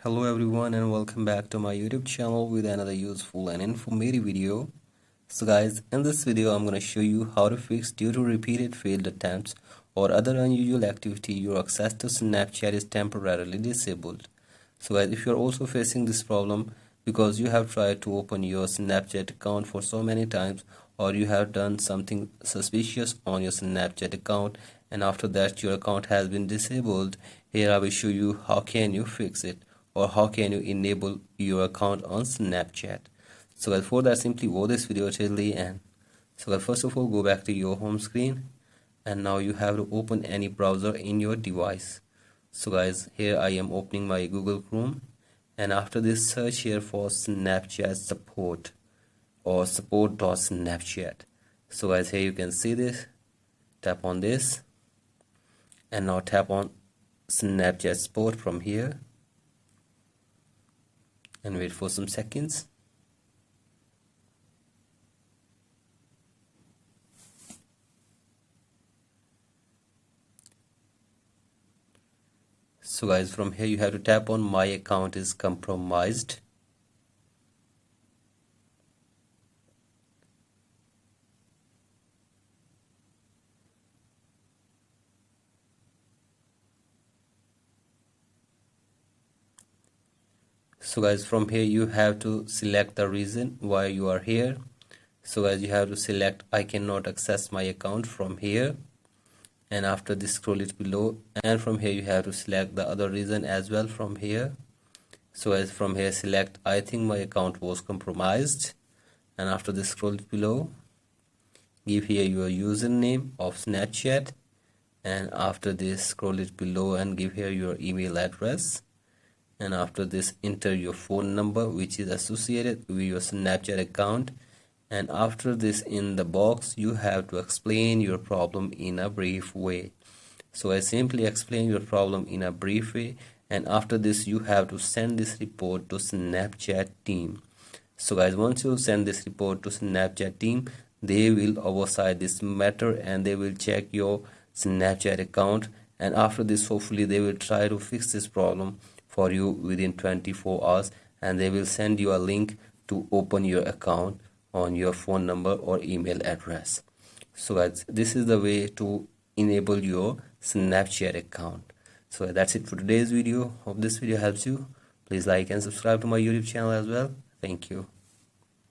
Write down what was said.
Hello everyone and welcome back to my YouTube channel with another useful and informative video. So guys, in this video I'm going to show you how to fix due to repeated failed attempts or other unusual activity your access to Snapchat is temporarily disabled. So guys, if you're also facing this problem because you have tried to open your Snapchat account for so many times, or you have done something suspicious on your Snapchat account and after that your account has been disabled, here I will show you how can you fix it or how can you enable your account on Snapchat. So guys, for that simply watch this video till the end. So guys, first of all go back to your home screen and now you have to open any browser in your device. So guys, here I am opening my Google Chrome and after this search here for Snapchat support or support.snapchat. So guys, here you can see this, tap on this and now tap on Snapchat support from here and wait for some seconds. So guys, from here you have to tap on my account is compromised. So guys, from here you have to select the reason why you are here. So guys, you have to select I cannot access my account from here, and after this scroll it below, and from here you have to select the other reason as well from here. So as from here select I think my account was compromised, and after this scroll it below, give here your username of Snapchat, and after this scroll it below and give here your email address, and after this enter your phone number which is associated with your Snapchat account, and after this in the box you have to explain your problem in a brief way. So I simply explain your problem in a brief way, and after this you have to send this report to Snapchat team. So guys, once you send this report to Snapchat team, they will oversight this matter and they will check your Snapchat account, and after this hopefully they will try to fix this problem for you within 24 hours, and they will send you a link to open your account on your phone number or email address. So guys, this is the way to enable your Snapchat account. So that's it for today's video. Hope this video helps you. Please like and subscribe to my YouTube channel as well. Thank you.